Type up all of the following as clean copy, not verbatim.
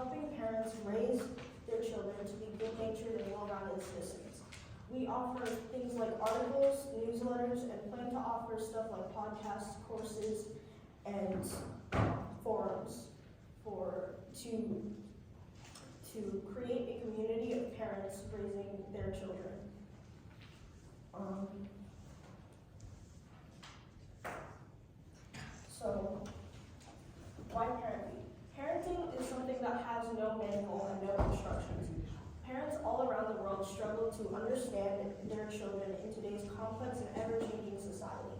helping parents raise their children to be good-natured and well-rounded citizens. We offer things like articles, newsletters, and plan to offer stuff like podcasts, courses, and forums to create a community of parents raising their children. So, why parenting? Parenting is something that has no manual and no instructions. Parents all around the world struggle to understand their children in today's complex and ever-changing society.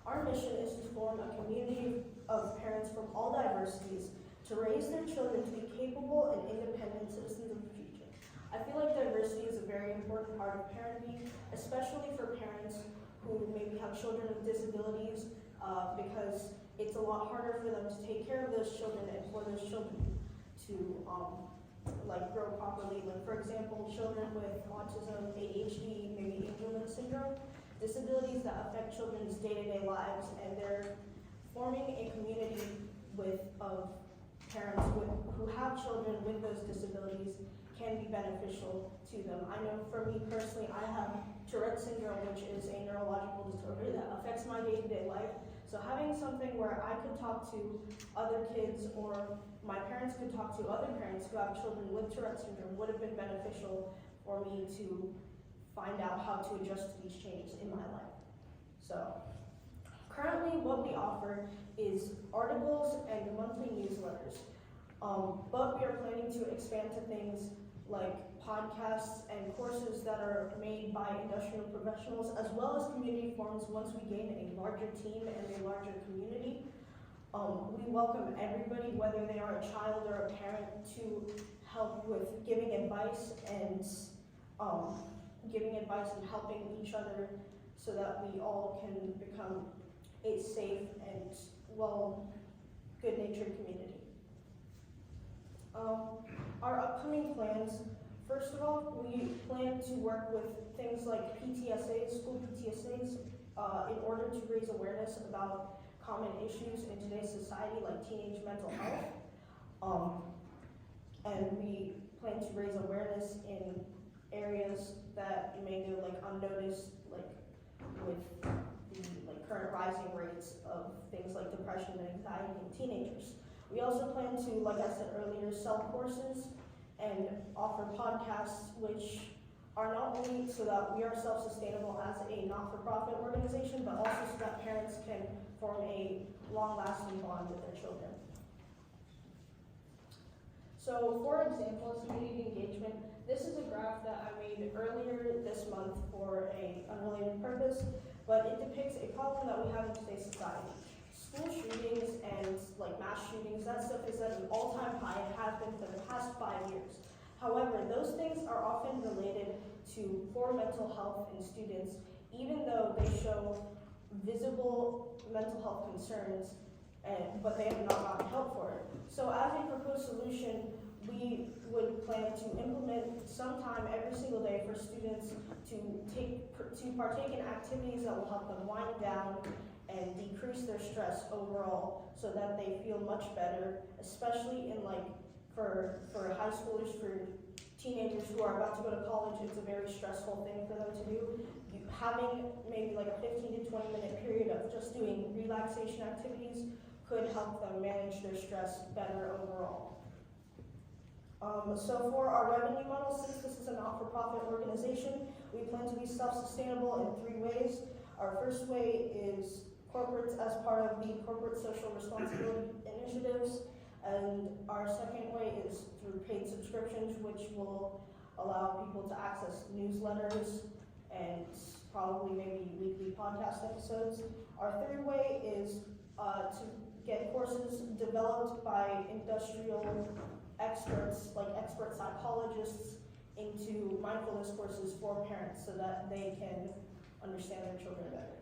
Our mission is to form a community of parents from all diversities to raise their children to be capable and independent citizens of the future. I feel like diversity is a very important part of parenting, especially for parents who maybe have children with disabilities, because it's a lot harder for them to take care of those children and for those children to grow properly. Like, for example, children with autism, ADHD, maybe Angelman syndrome, disabilities that affect children's day-to-day lives, and they're forming a community of parents who have children with those disabilities can be beneficial to them. I know for me personally, I have Tourette syndrome, which is a neurological disorder that affects my day-to-day life. So having something where I could talk to other kids, or my parents could talk to other parents who have children with Tourette syndrome, would have been beneficial for me to find out how to adjust to these changes in my life. So currently what we offer is articles and monthly newsletters, but we are planning to expand to things like podcasts and courses that are made by industrial professionals, as well as community forums once we gain a larger team and a larger community. We welcome everybody, whether they are a child or a parent, to help with giving advice and helping each other so that we all can become a safe and, good-natured community. Our upcoming plans, first of all, we plan to work with things like PTSAs, school PTSAs, in order to raise awareness about common issues in today's society, like teenage mental health. And we plan to raise awareness in areas that may go unnoticed, with the current rising rates of things like depression and anxiety in teenagers. We also plan to, like I said earlier, sell courses and offer podcasts, which are not only so that we are self-sustainable as a not-for-profit organization, but also so that parents can form a long-lasting bond with their children. So, for example, community engagement, this is a graph that I made earlier this month for an unrelated purpose, but it depicts a problem that we have in today's society. School shootings and mass shootings, that stuff is at an all-time high and has been for the past 5 years. However, those things are often related to poor mental health in students, even though they show visible mental health concerns, but they have not gotten help for it. So as a proposed solution, we would plan to implement sometime every single day for students to partake in activities that will help them wind down and decrease their stress overall, so that they feel much better, especially in for high schoolers, for teenagers who are about to go to college. It's a very stressful thing for them to do. Having maybe a 15 to 20 minute period of just doing relaxation activities could help them manage their stress better overall. So for our revenue model, since this is a not-for-profit organization, we plan to be self-sustainable in 3 ways. Our first way is corporates as part of the corporate social responsibility initiatives, and our second way is through paid subscriptions, which will allow people to access newsletters and probably maybe weekly podcast episodes. Our third way is to get courses developed by industrial experts, like expert psychologists, into mindfulness courses for parents so that they can understand their children better.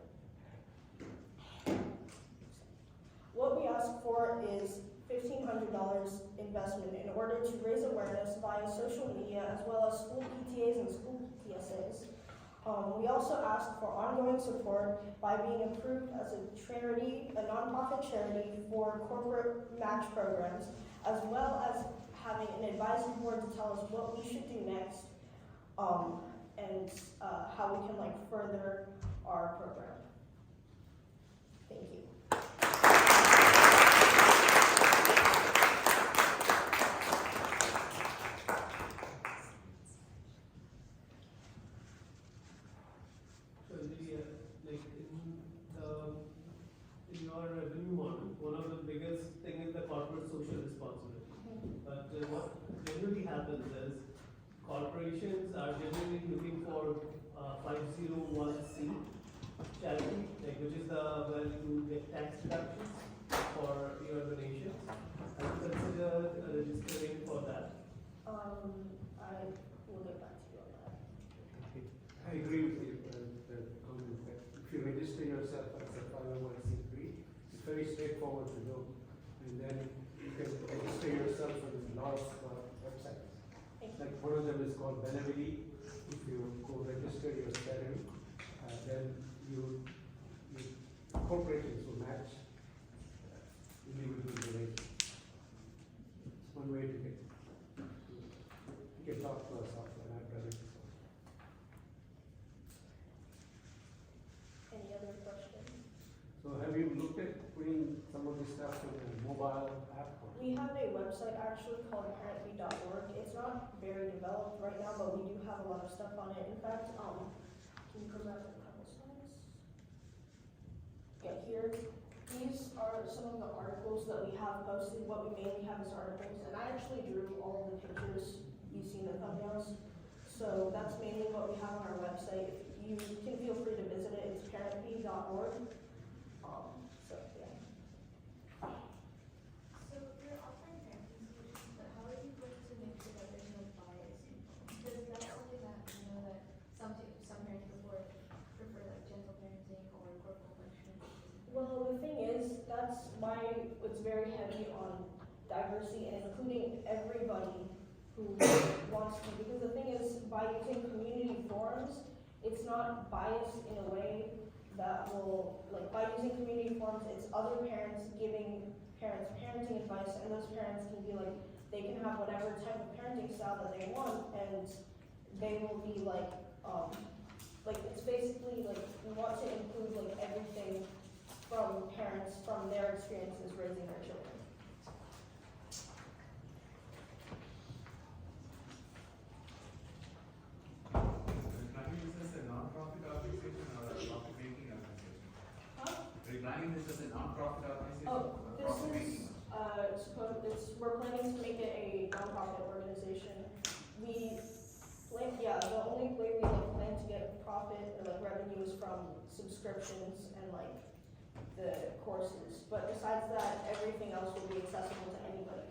What we ask for is $1,500 investment in order to raise awareness via social media, as well as school PTAs and school PSAs. We also ask for ongoing support by being approved as a nonprofit charity for corporate match programs, as well as having having an advisory board to tell us what we should do next, and how we can like further our program. Thank you. So in your revenue model, one of the biggest thing is the corporate social responsibility. But what generally happens is corporations are generally looking for 501c charity, like which is the where you get tax deductions for your donations. Have you considered registering for that? I will get back to you on that. I agree with you, the comment that if you register yourself as a 501c3, it's very straightforward to do. And then you can register yourself on a lot of websites. Like one of them is called Benevity. If you go register your salary, then you corporations will match individual donations. It's one way to get. You can talk to us offline. I've done it. Any other questions? So have you looked at putting some of this stuff in a mobile app? Or? We have a website actually called parentme.org. It's not very developed right now, but we do have a lot of stuff on it. In fact, can you provide a couple slides? Yeah, here. These are some of the articles that we have posted. What we mainly have is articles, and I actually drew all of the pictures you see in the thumbnails. So that's mainly what we have on our website. You can feel free to visit it. It's parentme.org. So yeah. So you're offering parenting solutions, but how are you going to make sure that there's no bias involved? Because that's something that I know that some parents prefer like gentle parenting or corporal punishment. Well, the thing is, that's why it's very heavy on diversity and including everybody who wants to. Because the thing is, by using community forums, it's not biased in a way that will, like, by using community forums, it's other parents giving parents parenting advice, and those parents can be like, they can have whatever type of parenting style that they want, and they will be like it's basically like, we want to include like everything from parents, from their experiences raising their children. Planning this as a non-profit organization or a profit-making organization? Are you planning this as a non-profit organization? Oh, or this profit-making? we're planning to make it a nonprofit organization. The only way we plan to get profit or like revenue is from subscriptions and like the courses. But besides that, everything else will be accessible to anybody.